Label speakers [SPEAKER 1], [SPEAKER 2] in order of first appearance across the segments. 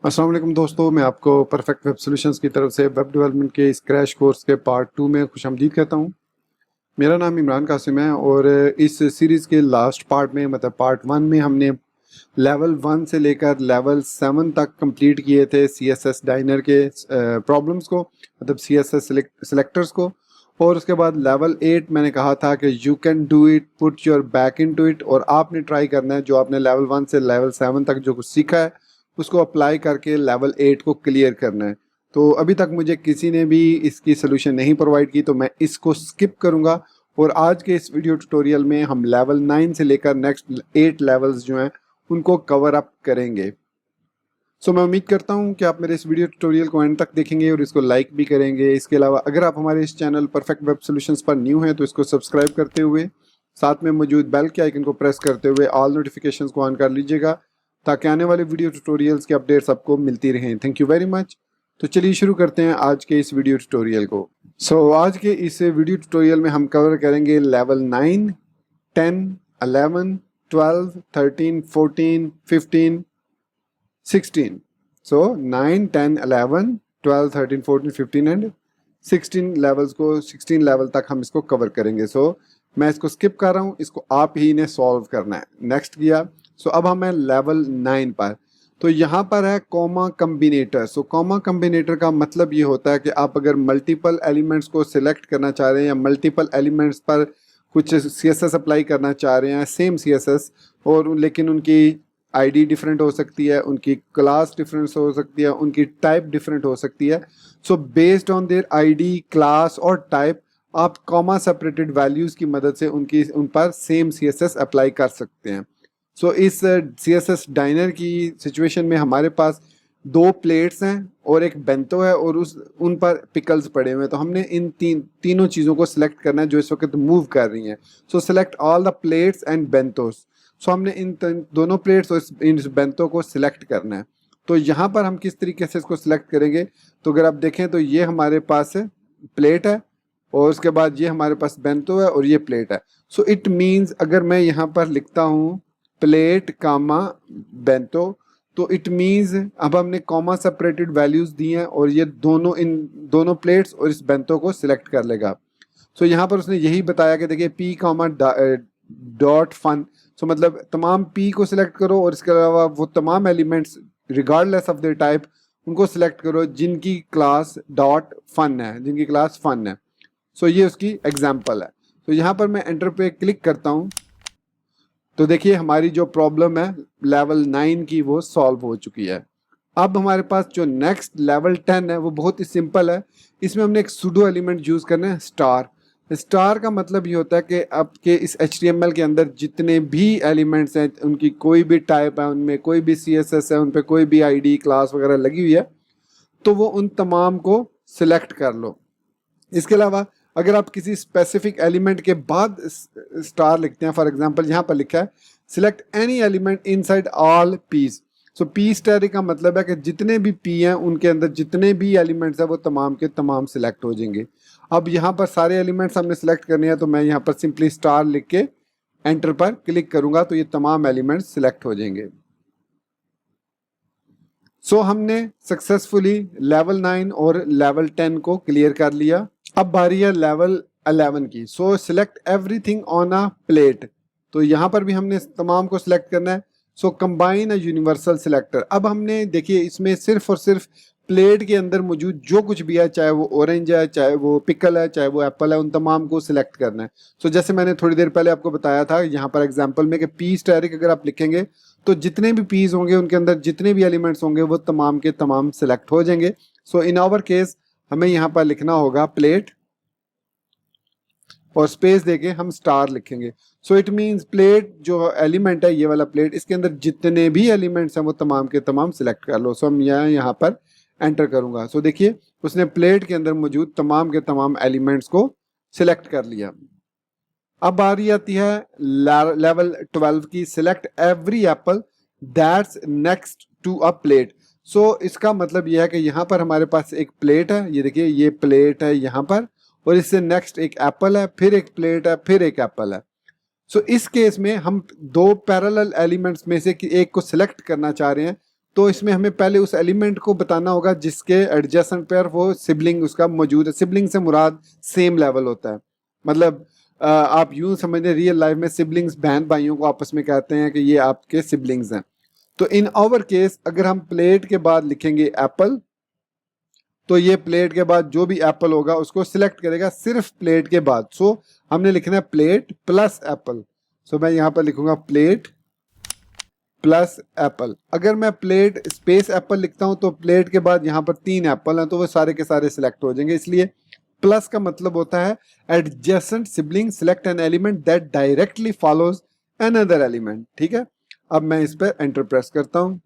[SPEAKER 1] अस्सलाम वालेकुम दोस्तों, मैं आपको परफेक्ट वेब सॉल्यूशंस की तरफ से वेब डेवलपमेंट के इस क्रैश कोर्स के पार्ट 2 में खुशामदीद कहता हूं। मेरा नाम इमरान कासिम है और इस सीरीज़ के लास्ट पार्ट में मतलब पार्ट 1 में हमने लेवल 1 से लेकर लेवल 7 तक कंप्लीट किए थे CSS डाइनर के प्रॉब्लम्स को, मतलब CSS सिलेक्टर्स को। और उसके बाद लेवल 8 मैंने कहा था कि you can do it, put your back into it, और आपने ट्राई करना है जो आपने लेवल 1 से लेवल 7 तक जो कुछ सीखा है उसको अप्लाई करके लेवल 8 को क्लियर करना है। तो अभी तक मुझे किसी ने भी इसकी सोल्यूशन नहीं प्रोवाइड की, तो मैं इसको स्किप करूंगा और आज के इस वीडियो ट्यूटोरियल में हम लेवल 9 से लेकर नेक्स्ट 8 लेवल्स जो हैं उनको कवर अप करेंगे। सो मैं उम्मीद करता हूं कि आप मेरे इस वीडियो ट्यूटोरियल को एंड तक देखेंगे और इसको लाइक भी करेंगे। इसके अलावा अगर आप हमारे इस चैनल परफेक्ट वेब सॉल्यूशंस पर न्यू हैं तो इसको सब्सक्राइब करते हुए साथ में मौजूद बेल के आइकन को प्रेस करते हुए ऑल नोटिफिकेशंस को ऑन कर लीजिएगा ताकि आने वाले वीडियो ट्यूटोरियल्स की अपडेट्स आपको मिलती रहें। Thank you very much. तो चलिए शुरू करते हैं आज के इस वीडियो ट्यूटोरियल को। आज के इस वीडियो ट्यूटोरियल में हम कवर करेंगे लेवल 9, 10, 11, 12, 13, 14, 15, 16। 9, 10, 11, 12, 13, 14, 15 एंड 16 लेवल्स को 16 लेवल तक हम इसको कवर करेंगे। मैं इसको स्किप कर रहा हूँ, इसको आप ही ने सॉल्व करना है। नेक्स्ट किया। अब हम हैं लेवल 9 पर। तो यहाँ पर है कॉमा कम्बिनेटर। कॉमा कम्बिनेटर का मतलब ये होता है कि आप अगर मल्टीपल एलिमेंट्स को सिलेक्ट करना चाह रहे हैं या मल्टीपल एलिमेंट्स पर कुछ CSS अप्लाई करना चाह रहे हैं, सेम CSS, और लेकिन उनकी आईडी डिफरेंट हो सकती है, उनकी क्लास डिफरेंट हो सकती है, उनकी टाइप डिफरेंट हो सकती है। Based on their ID, class और टाइप आप कॉमा सेपरेटेड वैल्यूज की मदद से उन पर सेम CSS अप्लाई कर सकते हैं। इस CSS डाइनर की सिचुएशन में हमारे पास 2 प्लेट्स हैं और एक बेंतो है और उन पर पिकल्स पड़े हुए हैं। तो हमने इन तीनों चीज़ों को सिलेक्ट करना है जो इस वक्त मूव कर रही हैं। Select all the plates and bentos. हमने इन दोनों प्लेट्स और इन बेंतो को सिलेक्ट करना है। तो यहाँ पर हम किस तरीके से इसको सिलेक्ट करेंगे, तो अगर आप देखें तो ये हमारे पास प्लेट है और उसके बाद ये हमारे पास बेंतो है और ये प्लेट है। इट मीन्स अगर मैं यहाँ पर लिखता हूँ प्लेट कामा बेंतो, तो इट मीन्स अब हमने कॉमा सेपरेटेड वैल्यूज दी हैं और ये दोनों इन दोनों प्लेट्स और इस बेंतो को सिलेक्ट कर लेगा। यहाँ पर उसने यही बताया कि देखिए पी कामा डॉट फन। मतलब तमाम पी को सिलेक्ट करो और इसके अलावा वो तमाम elements regardless of their type उनको सिलेक्ट करो जिनकी क्लास डॉट फन है, जिनकी क्लास फन है। ये उसकी एग्जांपल है। यहाँ पर मैं एंटर पे क्लिक करता हूँ तो देखिए हमारी जो प्रॉब्लम है लेवल 9 की वो सॉल्व हो चुकी है। अब हमारे पास जो नेक्स्ट लेवल 10 है वो बहुत ही सिंपल है। इसमें हमने एक सूडो एलिमेंट यूज करना है, स्टार। स्टार का मतलब ये होता है कि आपके इस HTML के अंदर जितने भी एलिमेंट्स हैं, उनकी कोई भी टाइप है, उनमें कोई भी CSS है, उन पर कोई भी ID क्लास वगैरह लगी हुई है, तो वो उन तमाम को सिलेक्ट कर लो। इसके अलावा अगर आप किसी स्पेसिफिक एलिमेंट के बाद स्टार लिखते हैं, फॉर एग्जांपल यहाँ पर लिखा है select any element inside all P's. P star का मतलब है कि जितने भी पी हैं उनके अंदर जितने भी एलिमेंट्स हैं वो तमाम के तमाम सिलेक्ट हो जाएंगे। अब यहाँ पर सारे एलिमेंट्स हमने सिलेक्ट करने हैं तो मैं यहाँ पर सिंपली स्टार लिख के एंटर पर क्लिक करूंगा तो ये तमाम एलिमेंट्स सिलेक्ट हो जाएंगे। हमने सक्सेसफुली लेवल 9 और लेवल 10 को क्लियर कर लिया। अब बारी है लेवल 11 की। Select everything on a plate. तो यहाँ पर भी हमने तमाम को सिलेक्ट करना है। Combine a universal selector. अब हमने देखिए इसमें सिर्फ और सिर्फ प्लेट के अंदर मौजूद जो कुछ भी है, चाहे वो ऑरेंज है, चाहे वो पिकल है, चाहे वो एप्पल है, उन तमाम को सिलेक्ट करना है। जैसे मैंने थोड़ी देर पहले आपको बताया था यहाँ पर एग्जाम्पल में कि पी स्टैरिक अगर आप लिखेंगे तो जितने भी पीस होंगे उनके अंदर जितने भी एलिमेंट्स होंगे वो तमाम के तमाम सिलेक्ट हो जाएंगे। इन आवर केस हमें यहाँ पर लिखना होगा प्लेट और स्पेस देके हम स्टार लिखेंगे। इट मींस प्लेट जो एलिमेंट है, ये वाला प्लेट, इसके अंदर जितने भी एलिमेंट्स हैं वो तमाम के तमाम सिलेक्ट कर लो। हम यहाँ पर एंटर करूंगा। देखिए उसने प्लेट के अंदर मौजूद तमाम के तमाम एलिमेंट्स को सिलेक्ट कर लिया। अब बारी आती है लेवल 12 की। Select every apple that's next to a plate. इसका मतलब यह है कि यहाँ पर हमारे पास एक प्लेट है, ये देखिए ये प्लेट है यहाँ पर, और इससे नेक्स्ट एक एप्पल है, फिर एक प्लेट है, फिर एक एप्पल है। इस केस में हम 2 पैरेलल एलिमेंट्स में से एक को सिलेक्ट करना चाह रहे हैं तो इसमें हमें पहले उस एलिमेंट को बताना होगा जिसके एडजेसेंट पर वो सिबलिंग उसका मौजूद है। सिबलिंग से मुराद सेम लेवल होता है, मतलब आप यूं समझें रियल लाइफ में सिबलिंग्स बहन भाइयों को आपस में कहते हैं कि ये आपके सिबलिंग्स हैं। तो इन आवर केस अगर हम प्लेट के बाद लिखेंगे एप्पल, तो ये प्लेट के बाद जो भी एप्पल होगा उसको सिलेक्ट करेगा सिर्फ प्लेट के बाद। सो हमने लिखना है प्लेट प्लस एप्पल। सो मैं यहाँ पर लिखूंगा प्लेट प्लस एप्पल। अगर मैं प्लेट स्पेस एप्पल लिखता हूं तो प्लेट के बाद यहाँ पर 3 एप्पल हैं तो वो सारे के सारे सिलेक्ट हो जाएंगे। इसलिए प्लस का मतलब होता है adjacent sibling select an element that directly follows another element. ठीक है, अब मैं इस पर एंटर प्रेस करता हूं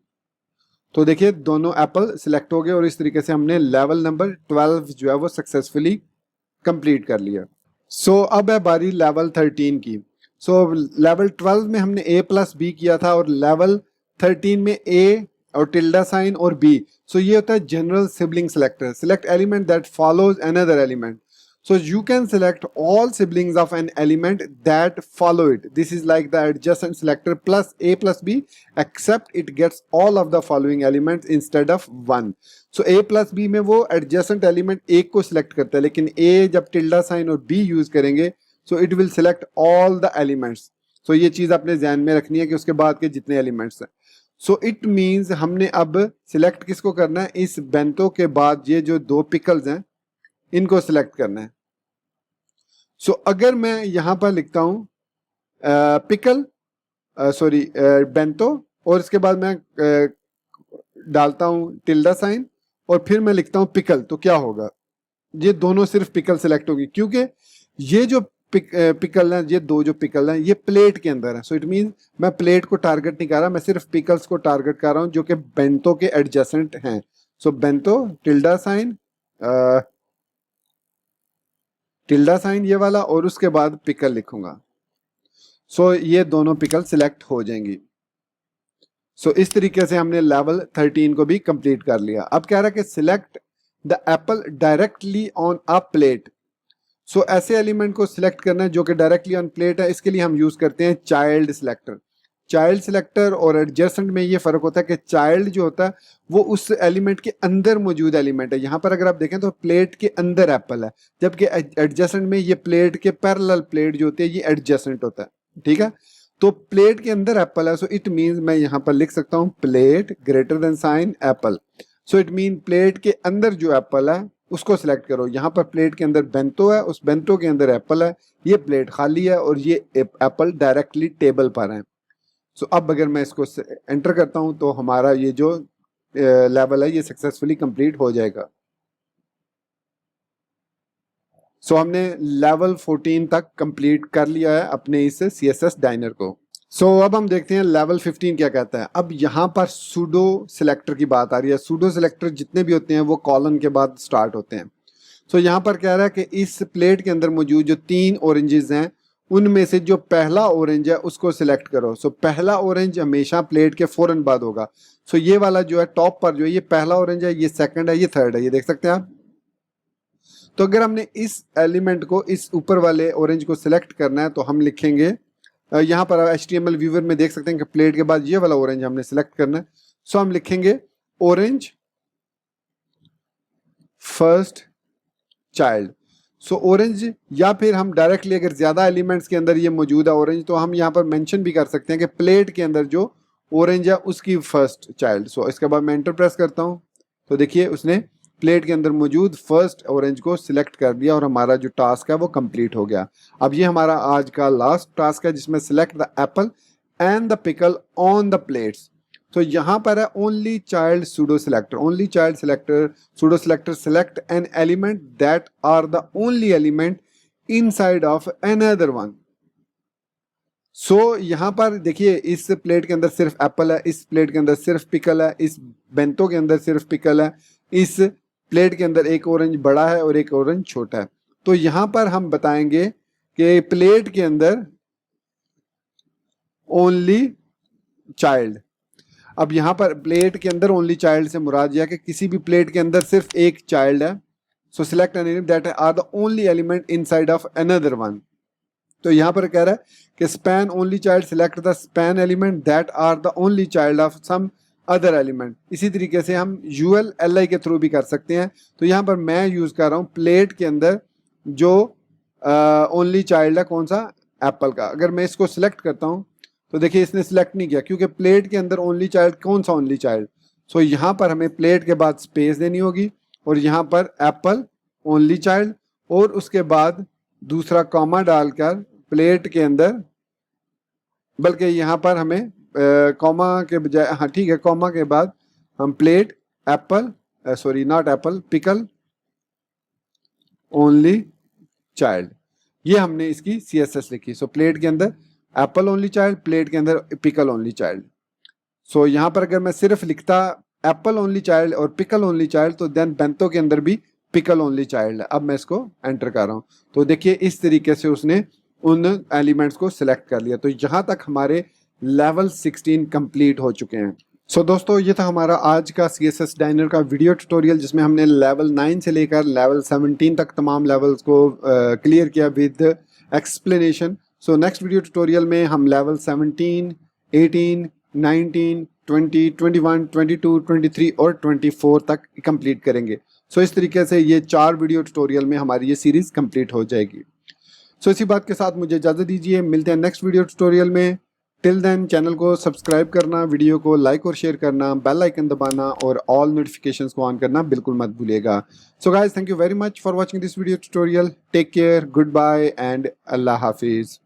[SPEAKER 1] तो देखिए दोनों एप्पल सिलेक्ट हो गए और इस तरीके से हमने लेवल नंबर 12 जो है वो सक्सेसफुली कंप्लीट कर लिया। सो अब है बारी लेवल 13 की। सो लेवल 12 में हमने a प्लस बी किया था और लेवल 13 में a और टिल्डा साइन और b। सो ये होता है general sibling selector, select element that follows another element. So you can select all siblings of an element that follow it. This is like the adjacent selector plus a plus b, except it gets all of the following elements instead of one. So a plus b में वो adjacent element एक को select करता है, लेकिन a जब tilde sign और b use करेंगे so it will select all the elements. So ये चीज़ आपने ध्यान में रखनी है कि उसके बाद के जितने elements हैं। So it means हमने अब select किसको करना है, इस बेंतो के बाद ये जो 2 pickles हैं इनको सिलेक्ट करना है। सो अगर मैं यहां पर लिखता हूं पिकल बेंतो और इसके बाद मैं डालता हूं टिल्डा साइन और फिर मैं लिखता हूं पिकल, तो क्या होगा, ये दोनों सिर्फ पिकल सिलेक्ट होगी क्योंकि ये जो पिकल है, ये 2 जो पिकल हैं ये प्लेट के अंदर है। सो इट मीन मैं प्लेट को टारगेट नहीं कर रहा, मैं सिर्फ पिकल्स को टारगेट कर रहा हूं जो कि बेंतो के एडजेसेंट हैं। सो bento tilde sign tilde sign ये वाला और उसके बाद पिकल लिखूंगा। सो ये दोनों पिकल सिलेक्ट हो जाएंगी। सो इस तरीके से हमने लेवल 13 को भी कंप्लीट कर लिया। अब कह रहा है कि select the apple directly on a plate. So ऐसे एलिमेंट को सिलेक्ट करना है जो कि डायरेक्टली ऑन प्लेट है, इसके लिए हम यूज करते हैं चाइल्ड सिलेक्टर। चाइल्ड सिलेक्टर और एडजेसेंट में ये फर्क होता है कि चाइल्ड जो होता है वो उस एलिमेंट के अंदर मौजूद एलिमेंट है। यहाँ पर अगर आप देखें तो प्लेट के अंदर एप्पल है, जबकि एडजेसेंट में ये प्लेट के पैरेलल प्लेट जो होती है ये एडजेसेंट होता है। ठीक है, तो प्लेट के अंदर एप्पल है। सो इट मीन्स मैं यहाँ पर लिख सकता हूँ plate greater than sign apple. So it mean plate के अंदर जो एप्पल है उसको सिलेक्ट करो। यहाँ पर प्लेट के अंदर बेंतो है, उस बेंतो के अंदर एप्पल है, ये प्लेट खाली है और ये एप्पल डायरेक्टली टेबल पर है। सो अब अगर मैं इसको एंटर करता हूं तो हमारा ये जो लेवल है ये सक्सेसफुली कंप्लीट हो जाएगा। सो हमने लेवल 14 तक कंप्लीट कर लिया है अपने इस CSS डाइनर को। सो अब हम देखते हैं लेवल 15 क्या कहता है। अब यहाँ पर सूडो सिलेक्टर की बात आ रही है। सूडो सिलेक्टर जितने भी होते हैं वो कॉलन के बाद स्टार्ट होते हैं। सो यहाँ पर कह रहा है कि इस प्लेट के अंदर मौजूद जो 3 ऑरेंजेस हैं उनमें से जो पहला ऑरेंज है उसको सिलेक्ट करो। सो पहला ऑरेंज हमेशा प्लेट के फौरन बाद होगा। सो ये वाला जो है टॉप पर जो है ये पहला ऑरेंज है, ये सेकंड है, ये थर्ड है, ये देख सकते हैं आप। तो अगर हमने इस एलिमेंट को, इस ऊपर वाले ऑरेंज को सिलेक्ट करना है तो हम लिखेंगे, यहाँ पर HTML व्यूवर में देख सकते हैं कि प्लेट के बाद ये वाला ऑरेंज हमने सिलेक्ट करना है। सो हम लिखेंगे ऑरेंज फर्स्ट चाइल्ड। सो ऑरेंज, या फिर हम डायरेक्टली अगर ज्यादा एलिमेंट्स के अंदर ये मौजूद है ऑरेंज तो हम यहाँ पर मेंशन भी कर सकते हैं कि प्लेट के अंदर जो ऑरेंज है उसकी फर्स्ट चाइल्ड। सो इसके बाद मैं एंटर प्रेस करता हूँ तो देखिए उसने प्लेट के अंदर मौजूद फर्स्ट ऑरेंज को सिलेक्ट कर दिया और हमारा जो टास्क है वो कंप्लीट हो गया। अब ये हमारा आज का लास्ट टास्क है जिसमें select the apple and the pickle on the plates. तो यहाँ पर है only child pseudo selector, only child selector pseudo selector select an element that are the only element inside of another one. So यहाँ पर देखिए इस plate के अंदर सिर्फ एप्पल है, इस प्लेट के अंदर सिर्फ पिकल है, इस बेंतो के अंदर सिर्फ पिकल है, इस प्लेट के अंदर एक ऑरेंज बड़ा है और एक ऑरेंज छोटा है। तो यहाँ पर हम बताएंगे कि प्लेट के अंदर ओनली चाइल्ड। अब यहाँ पर प्लेट के अंदर ओनली चाइल्ड से मुराद यह है कि किसी भी प्लेट के अंदर सिर्फ एक चाइल्ड है। So select an element that are the only element inside of another one. तो यहाँ पर कह रहा है कि span only child, select the span element that are the only child of some other element. इसी तरीके से हम यूएल एल के थ्रू भी कर सकते हैं। तो यहाँ पर मैं यूज कर रहा हूँ प्लेट के अंदर जो ओनली चाइल्ड है, कौन सा, एप्पल का। अगर मैं इसको सिलेक्ट करता हूँ तो देखिए इसने सिलेक्ट नहीं किया, क्योंकि प्लेट के अंदर ओनली चाइल्ड, कौन सा ओनली चाइल्ड। सो यहाँ पर हमें प्लेट के बाद स्पेस देनी होगी और यहाँ पर एप्पल ओनली चाइल्ड, और उसके बाद दूसरा कॉमा डालकर प्लेट के अंदर, बल्कि यहाँ पर हमें कॉमा के बजाय, हाँ ठीक है, कॉमा के बाद हम plate Apple, sorry not Apple, pickle only child, ये हमने इसकी CSS लिखी। सो प्लेट के अंदर एप्पल ओनली चाइल्ड, प्लेट के अंदर पिकल ओनली चाइल्ड। सो यहाँ पर अगर मैं सिर्फ लिखता एप्पल ओनली चाइल्ड और पिकल ओनली चाइल्ड, तो देन बेंतो के अंदर भी पिकल ओनली चाइल्ड है। अब मैं इसको एंटर कर रहा हूँ तो देखिए इस तरीके से उसने उन एलिमेंट्स को सिलेक्ट कर लिया। तो यहाँ तक हमारे लेवल 16 कंप्लीट हो चुके हैं। सो दोस्तों, ये था हमारा आज का CSS डिजाइनर का वीडियो ट्यूटोरियल, जिसमें हमने लेवल 9 से लेकर लेवल 17 तक तमाम लेवल्स को क्लियर किया with explanation. So next video tutorial में हम लेवल 17, 18, 19, 20, 21, 22, 23 और 24 तक कंप्लीट करेंगे। सो इस तरीके से ये 4 वीडियो ट्यूटोरियल में हमारी ये सीरीज कंप्लीट हो जाएगी। सो इसी बात के साथ मुझे इजाज़त दीजिए, मिलते हैं नेक्स्ट वीडियो ट्यूटोरियल में। टिल देन चैनल को सब्सक्राइब करना, वीडियो को लाइक और शेयर करना, बेल आइकन दबाना और ऑल नोटिफिकेशंस को ऑन करना बिल्कुल मत भूलिएगा। So guys, thank you very much for watching this video tutorial. Take care, good bye and Allah हाफिज़।